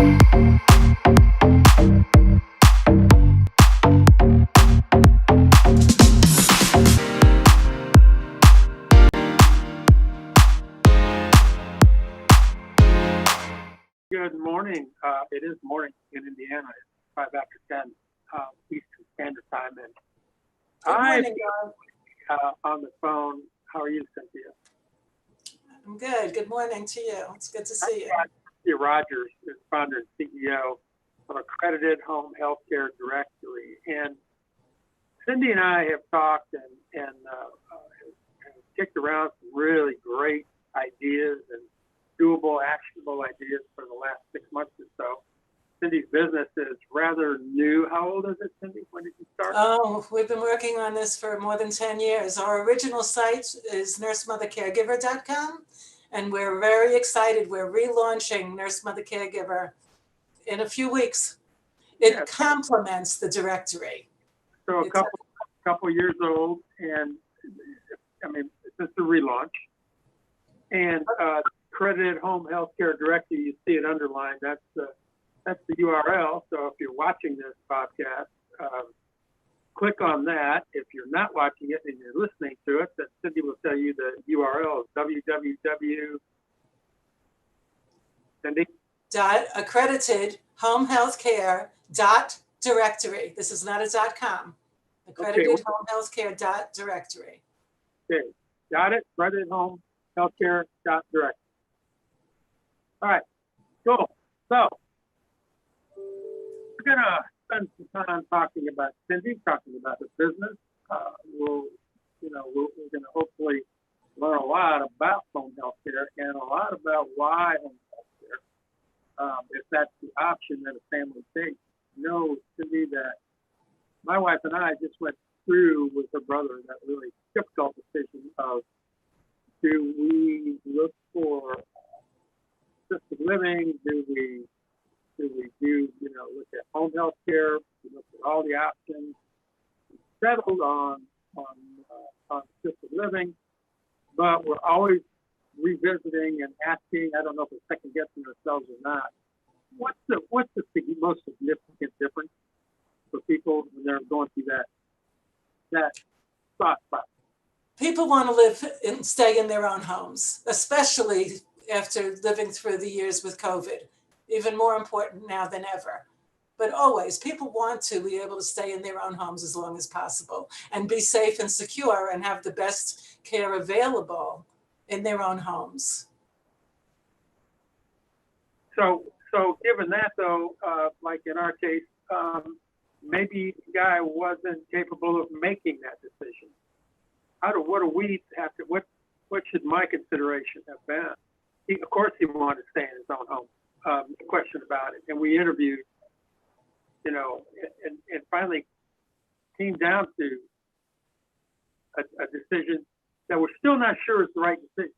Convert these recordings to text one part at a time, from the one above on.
Good morning. It is morning in Indiana. It's 5 after 10 Eastern Standard Time. And Good morning, I'm on the phone. How are you, Cynthia? I'm good. Good morning to you. It's good to see you. Cynthia Rogers is founder and CEO of Accredited Home Healthcare Directory. And Cindy and I have talked and kicked around some really great ideas and doable, actionable ideas for the last 6 months or so. Cindy's business is rather new. How old is it, Cindy? When did you start? Oh, we've been working on this for more than 10 years. Our original site is nursemothercaregiver.com, and we're very excited. We're relaunching Nurse Mother Caregiver in a few weeks. It complements the directory. So a couple years old, and I mean, it's a relaunch. And Accredited Home Healthcare Directory, you see it underlined. That's the URL. So if you're watching this podcast, click on that. If you're not watching it and you're listening to it, then Cindy will tell you the URL is www. Cindy? accreditedhomehealthcare.directory. This is not a .com. accreditedhomehealthcare.directory. Okay, got it? Accredited Home Healthcare.directory. All right, cool. So we're gonna spend some time talking about Cindy, talking about the business. We're gonna hopefully learn a lot about home healthcare and a lot about why home healthcare, if that's the option that a family takes. You know, Cindy, that my wife and I just went through with her brother that really difficult decision of, do we look for assisted living? Do we look at home health care? We look at all the options. We settled on assisted living, but we're always revisiting and asking. I don't know if we're second guessing ourselves or not. What's the most significant difference for people when they're going through that thought process? People want to live and stay in their own homes, especially after living through the years with COVID. Even more important now than ever. But always, people want to be able to stay in their own homes as long as possible and be safe and secure and have the best care available in their own homes. So given that, though, like in our case, maybe the guy wasn't capable of making that decision. What should my consideration have been? Of course he wanted to stay in his own home. No question about it. And we interviewed, and finally came down to a decision that we're still not sure is the right decision.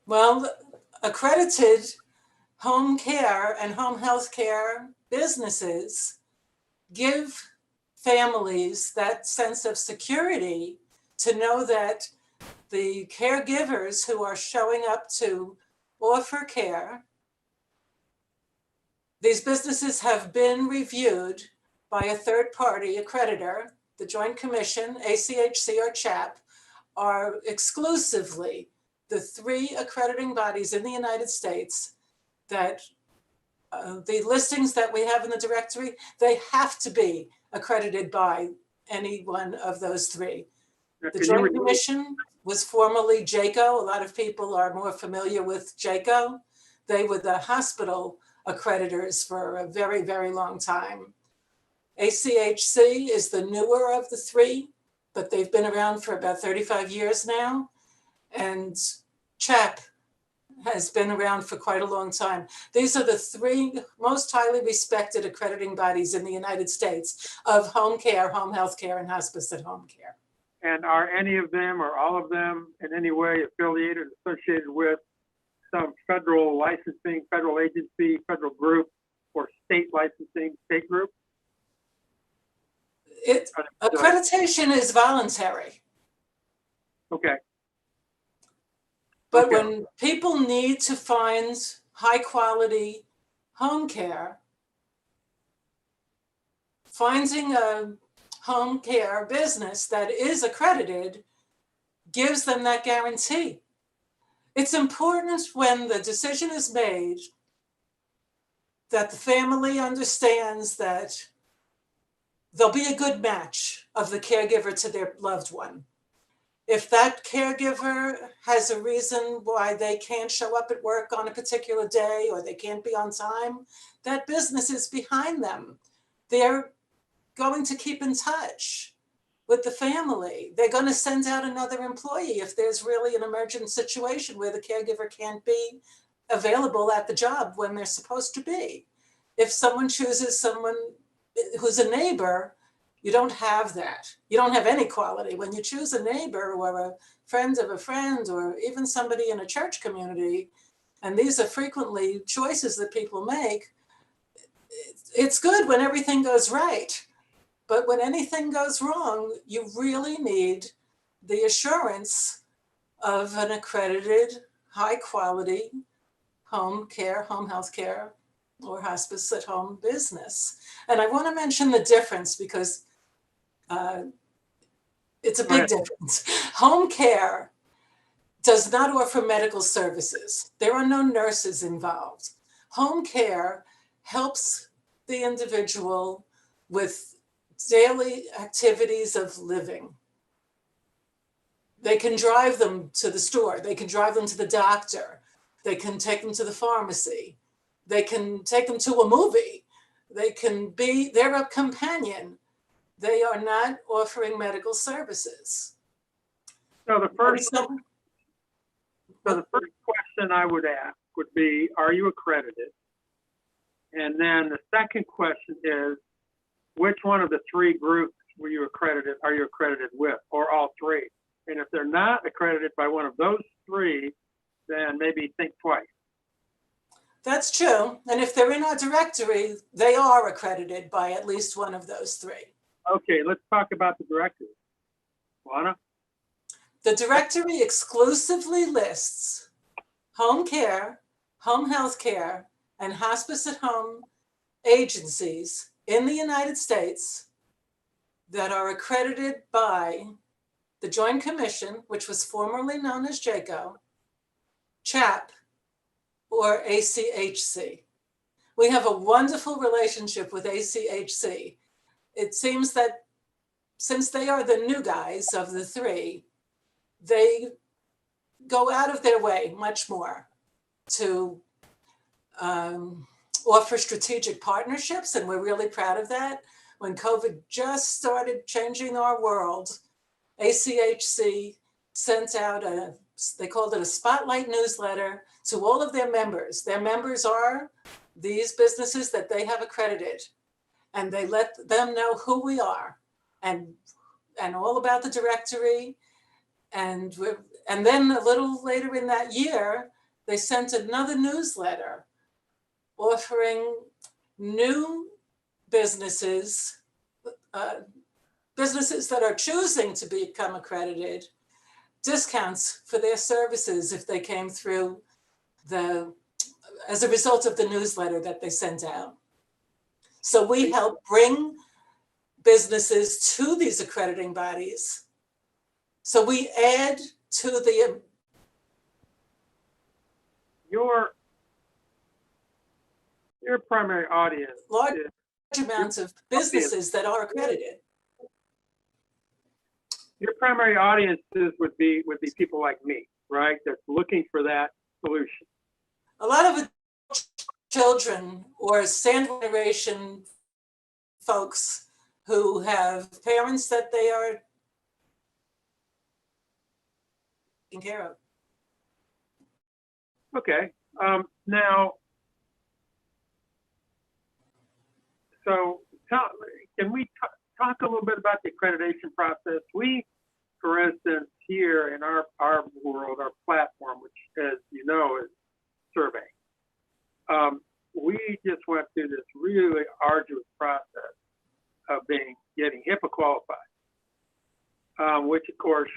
Well, accredited home care and home health care businesses give families that sense of security to know that the caregivers who are showing up to offer care, these businesses have been reviewed by a third-party accreditor. The Joint Commission, ACHC or CHAP, are exclusively the 3 accrediting bodies in the United States that the listings that we have in the directory, they have to be accredited by any one of those 3. The Joint Commission was formerly JACO. A lot of people are more familiar with JACO. They were the hospital accreditors for a very, very long time. ACHC is the newer of the 3, but they've been around for about 35 years now. And CHAP has been around for quite a long time. These are the 3 most highly respected accrediting bodies in the United States of home care, home health care, and hospice at home care. And are any of them or all of them in any way affiliated, associated with some federal licensing, federal agency, federal group, or state licensing, state group? Accreditation is voluntary. Okay. But Okay. when people need to find high quality home care, finding a home care business that is accredited gives them that guarantee. It's important when the decision is made that the family understands that there'll be a good match of the caregiver to their loved one. If that caregiver has a reason why they can't show up at work on a particular day or they can't be on time, that business is behind them. They're going to keep in touch with the family. They're going to send out another employee if there's really an emergent situation where the caregiver can't be available at the job when they're supposed to be. If someone chooses someone who's a neighbor, you don't have that. You don't have any quality. When you choose a neighbor or a friend of a friend or even somebody in a church community, and these are frequently choices that people make, it's good when everything goes right. But when anything goes wrong, you really need the assurance of an accredited, high quality home care, home health care, or hospice at home business. And I want to mention the difference because it's a big difference. Home care does not offer medical services. There are no nurses involved. Home care helps the individual with daily activities of living. They can drive them to the store. They can drive them to the doctor. They can take them to the pharmacy. They can take them to a movie. They're a companion. They are not offering medical services. So the first question I would ask would be, are you accredited? And then the second question is, which one of the three groups are you accredited with, or all three? And if they're not accredited by one of those three, then maybe think twice. That's true. And if they're in our directory, they are accredited by at least one of those three. Okay, let's talk about the directory. Lana? The directory exclusively lists home care, home health care, and hospice at home agencies in the United States that are accredited by the Joint Commission, which was formerly known as JACO, CHAP, or ACHC. We have a wonderful relationship with ACHC. It seems that since they are the new guys of the three, they go out of their way much more to offer strategic partnerships, and we're really proud of that. When COVID just started changing our world, ACHC sent out they called it a spotlight newsletter to all of their members. Their members are these businesses that they have accredited, and they let them know who we are and all about the directory. And then a little later in that year, they sent another newsletter offering new businesses that are choosing to become accredited, discounts for their services if they came through as a result of the newsletter that they sent out. So we help bring businesses to these accrediting bodies. So we add to the your primary audience large amounts of businesses that are accredited. Your primary audiences would be people like me, right? That's looking for that solution. A lot of children or sandwich generation folks who have parents that they are taking care of. Okay. Now, so can we talk a little bit about the accreditation process? We, for instance, here in our world, our platform, which, as you know, is survey. We just went through this really arduous process of getting HIPAA qualified, which of course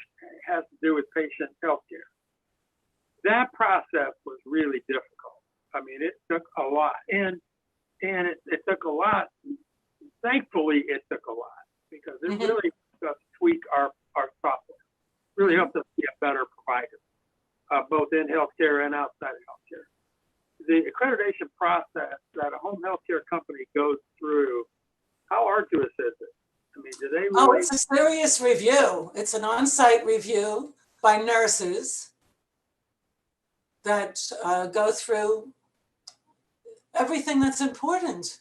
has to do with patient healthcare. that process was really difficult. I mean, it took a lot, and it took a lot. Thankfully, it took a lot because it really helped us tweak our software. Really helped us be a better provider, both in healthcare and outside of healthcare. The accreditation process that a home healthcare company goes through, how arduous is it? I mean, do they really? Oh, it's a serious review. It's an on-site review by nurses that go through everything that's important,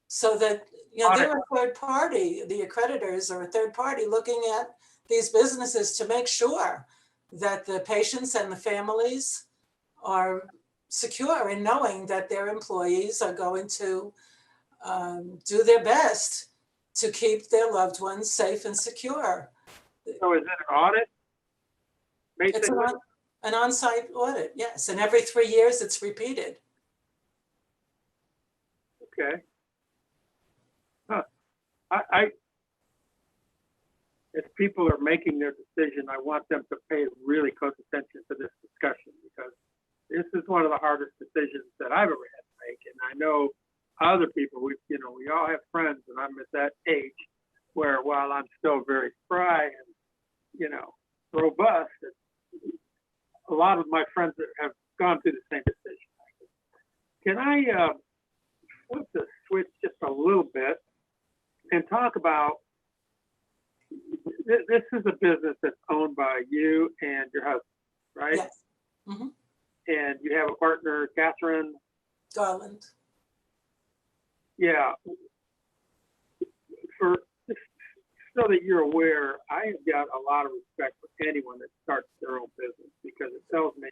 so that they're a third party. The accreditors are a third party looking at these businesses to make sure that the patients and the families are secure in knowing that their employees are going to do their best to keep their loved ones safe and secure. So is it an audit? It's an on-site audit, yes, and every 3 years it's repeated. Okay. Huh. If people are making their decision, I want them to pay really close attention to this discussion, because this is one of the hardest decisions that I've ever had to make. And I know other people, we all have friends, and I'm at that age where, while I'm still very spry and, robust, a lot of my friends have gone through the same decision. Can I flip the switch just a little bit and talk about, this is a business that's owned by you and your husband, right? Yes. Mm-hmm. And you have a partner, Catherine Garland. Yeah. So that you're aware, I have got a lot of respect for anyone that starts their own business, because it tells me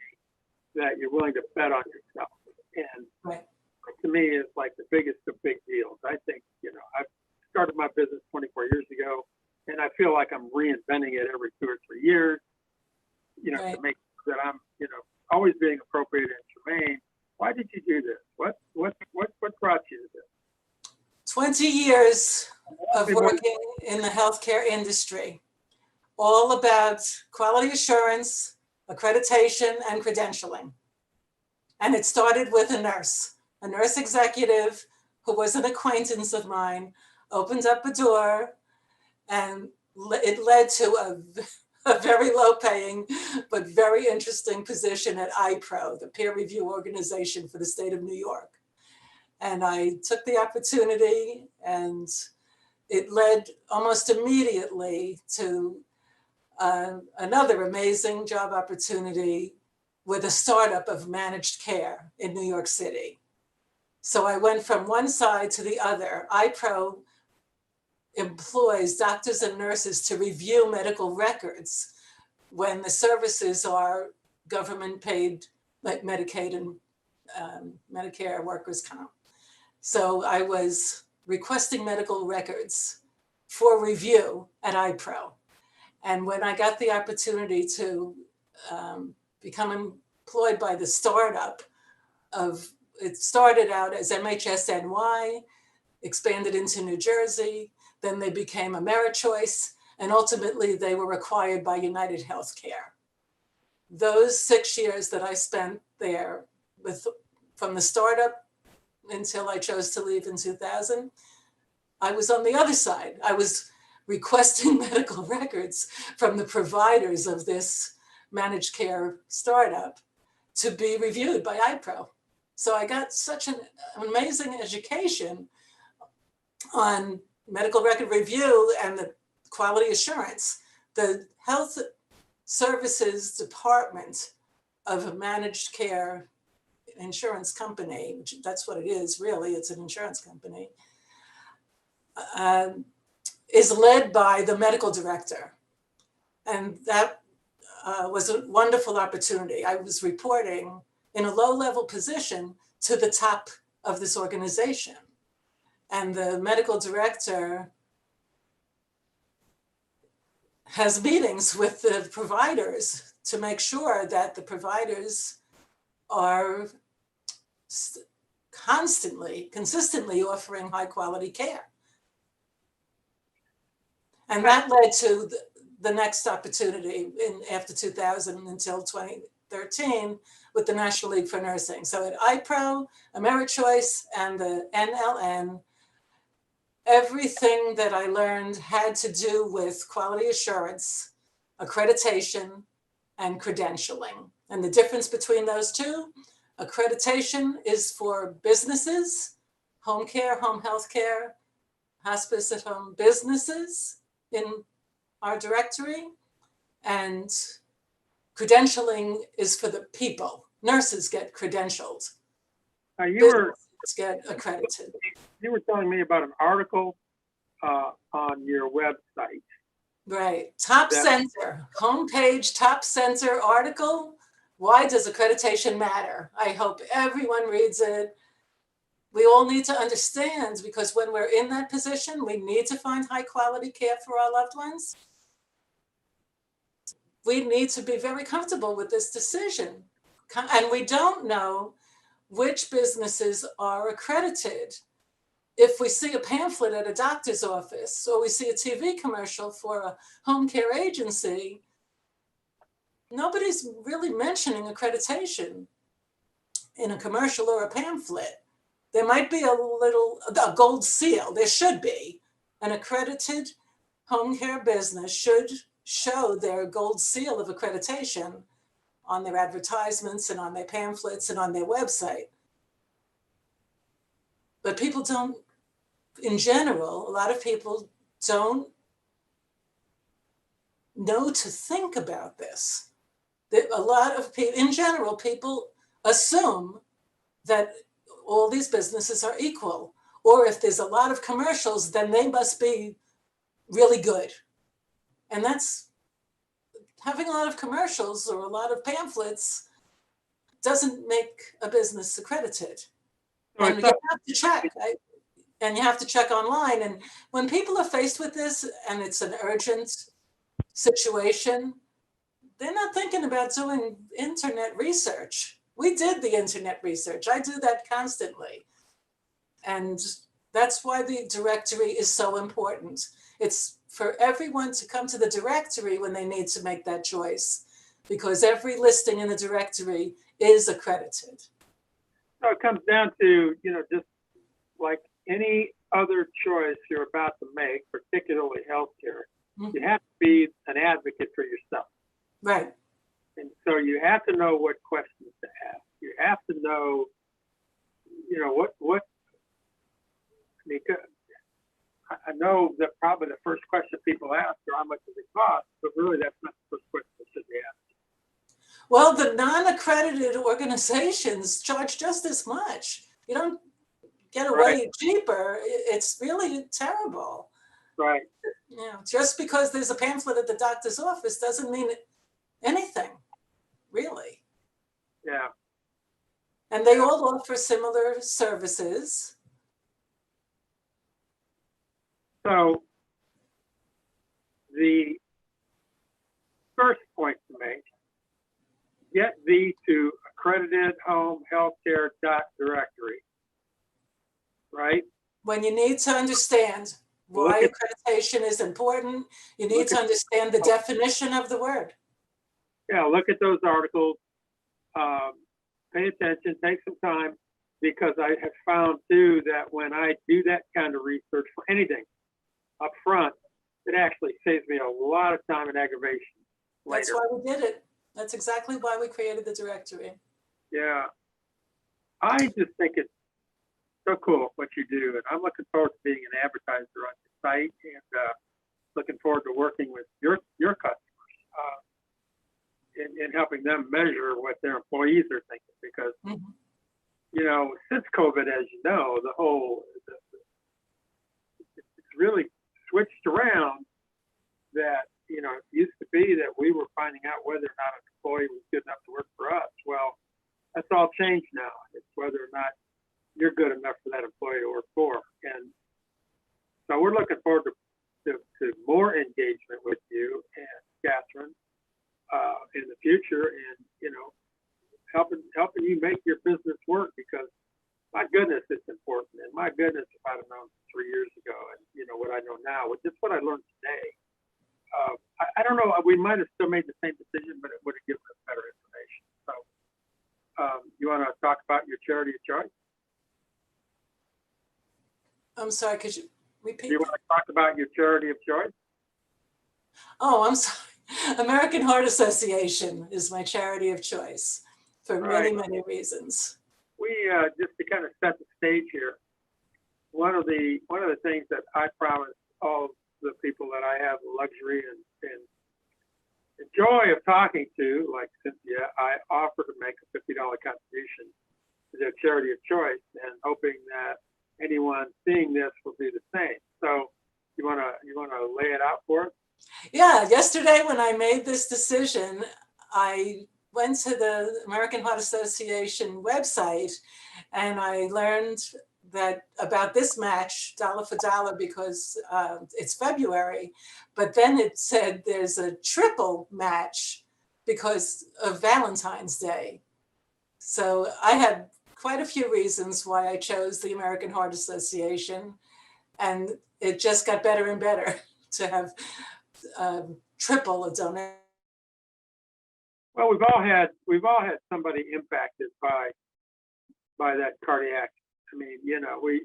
that you're willing to bet on yourself. And right. To me, it's like the biggest of big deals. I think, I started my business 24 years ago, and I feel like I'm reinventing it every 2 or 3 years, right. to make sure that I'm, always being appropriate and germane. Why did you do this? What brought you to this? 20 years of working in the healthcare industry, all about quality assurance, accreditation, and credentialing. And it started with a nurse executive who was an acquaintance of mine, opened up a door, and it led to a very low-paying but very interesting position at IPRO, the peer review organization for the state of New York. And I took the opportunity, and it led almost immediately to another amazing job opportunity with a startup of managed care in New York City. So I went from one side to the other. IPRO employs doctors and nurses to review medical records when the services are government paid, like Medicaid and Medicare workers' comp. So I was requesting medical records for review at IPRO. And when I got the opportunity to become employed by the startup it started out as MHSNY, expanded into New Jersey, then they became AmeriChoice, and ultimately they were acquired by United Healthcare. Those 6 years that I spent there from the startup until I chose to leave in 2000, I was on the other side. I was requesting medical records from the providers of this managed care startup to be reviewed by IPRO. So I got such an amazing education on medical record review and the quality assurance. The health services department of a managed care insurance company, which that's what it is really, it's an insurance company, is led by the medical director. And that was a wonderful opportunity. I was reporting in a low-level position to the top of this organization. And the medical director has meetings with the providers to make sure that the providers are consistently offering high-quality care. And that led to the next opportunity after 2000 until 2013 with the National League for Nursing. So at iPro, AmeriChoice, and the NLN, everything that I learned had to do with quality assurance, accreditation, and credentialing. And the difference between those two, accreditation is for businesses, home care, home health care, hospice at home businesses in our directory, and credentialing is for the people. Nurses get credentialed. Now Businesses get accredited. you were telling me about an article on your website. Right. Top center, homepage, top center article. Why does accreditation matter? I hope everyone reads it. We all need to understand, because when we're in that position, we need to find high quality care for our loved ones. We need to be very comfortable with this decision. And we don't know which businesses are accredited. If we see a pamphlet at a doctor's office, or we see a TV commercial for a home care agency, nobody's really mentioning accreditation in a commercial or a pamphlet. There might be a gold seal. There should be. An accredited home care business should show their gold seal of accreditation on their advertisements and on their pamphlets and on their website. But people don't, in general, a lot of people don't know to think about this. A lot of people, in general, people assume that all these businesses are equal. Or if there's a lot of commercials, then they must be really good. And that's, having a lot of commercials or a lot of pamphlets doesn't make a business accredited. And you have to check, and you have to check online. And when people are faced with this and it's an urgent situation, they're not thinking about doing internet research. We did the internet research. I do that constantly. And that's why the directory is so important. It's for everyone to come to the directory when they need to make that choice, because every listing in the directory is accredited. So it comes down to, just like any other choice you're about to make, particularly healthcare, you have to be an advocate for yourself. Right. And so you have to know what questions to ask. You have to know, I know that probably the first question people ask are how much does it cost, but really that's not the first question they should be asking. Well, the non-accredited organizations charge just as much. You don't get away cheaper. It's really terrible. Right. Just because there's a pamphlet at the doctor's office doesn't mean anything, really. Yeah. And they all offer similar services. So the first point to make, get thee to accredited home healthcare directory, right? When you need to understand why accreditation is important, you need to understand the definition of the word. Yeah, look at those articles, pay attention, take some time, because I have found too that when I do that kind of research for anything up front, it actually saves me a lot of time and aggravation later. That's why we did it. That's exactly why we created the directory. Yeah. I just think it's so cool what you do, and I'm looking forward to being an advertiser on your site, and looking forward to working with your customers and helping them measure what their employees are thinking, because since COVID, as you know, it's really switched around. That it used to be that we were finding out whether or not an employee was good enough to work for us. Well, that's all changed now. It's whether or not you're good enough for that employee to work for. And so we're looking forward to more engagement with you and Catherine in the future, and helping you make your business work, because my goodness, it's important. And my goodness, if I'd have known 3 years ago, and what I know now, which is what I learned today, I don't know, we might have still made the same decision, but it would have given us better information. You want to talk about your charity of choice? I'm sorry, could you Do repeat you that? want to talk about your charity of choice? Oh, I'm sorry. American Heart Association is my charity of choice for many, Right. many reasons. We just to kind of set the stage here. One of the things that I promise all the people that I have the luxury and the joy of talking to, like Cynthia, I offer to make a $50 contribution to their charity of choice, and hoping that anyone seeing this will do the same. So, you wanna lay it out for us? Yeah, yesterday when I made this decision, I went to the American Heart Association website and I learned that about this match, dollar for dollar, because it's February. But then it said there's a triple match because of Valentine's Day. So I had quite a few reasons why I chose the American Heart Association, and it just got better and better to have triple a donation. Well, we've all had somebody impacted by that cardiac. I mean, you know, we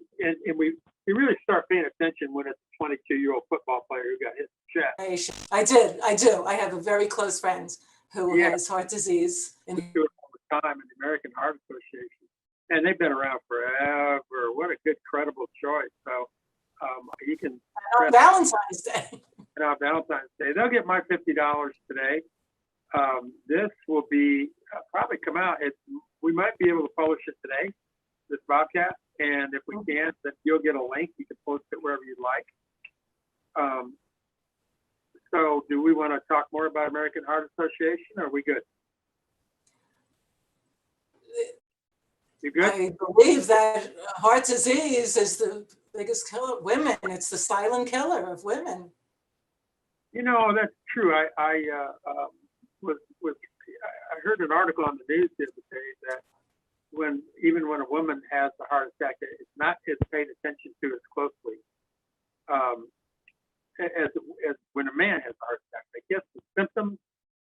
really start paying attention when it's a 22-year-old football player who got hit in the chest. I do. I have a very close friend who Yeah. has heart disease. We do it all the time in the American Heart Association, and they've been around forever. What a good, credible choice. So you can On Valentine's Day. on Valentine's Day. They'll get my $50 today. This will be probably come out. We might be able to publish it today, this BobCast, and if we can, then you'll get a link. You can post it wherever you'd like. So, do we want to talk more about American Heart Association, or are we good? You good? I believe that heart disease is the biggest killer of women. It's the silent killer of women. You know, that's true. I heard an article on the news the other day that even when a woman has a heart attack, it's not as paid attention to as closely as when a man has a heart attack. I guess the symptoms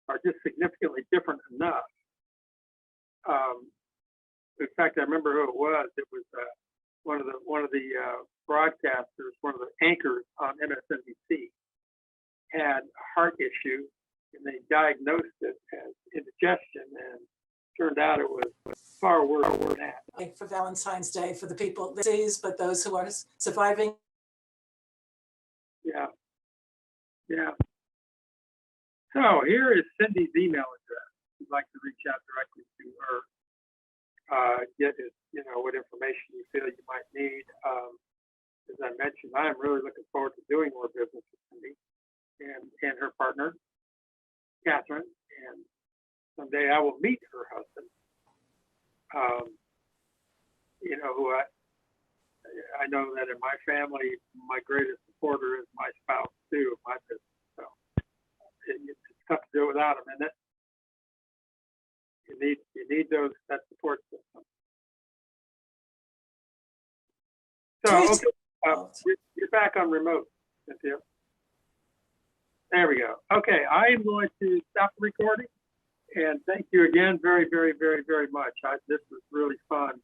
are just significantly different enough. In fact, I remember who it was. It was one of the broadcasters, one of the anchors on MSNBC, had a heart issue, and they diagnosed it as indigestion, and turned out it was far worse than that. For Valentine's Day, for the people with disease, but those who are surviving. Yeah. So here is Cindy's email address. If you'd like to reach out directly to her, get what information you feel you might need. As I mentioned, I am really looking forward to doing more business with Cindy and her partner, Catherine, and someday I will meet her husband. Who I know that in my family, my greatest supporter is my spouse too, of my business. So it's tough to do without him, isn't it? You need that support system. So okay, you're back on remote, Cynthia. There we go. Okay, I am going to stop the recording, and thank you again very, very, very, very much. This was really fun.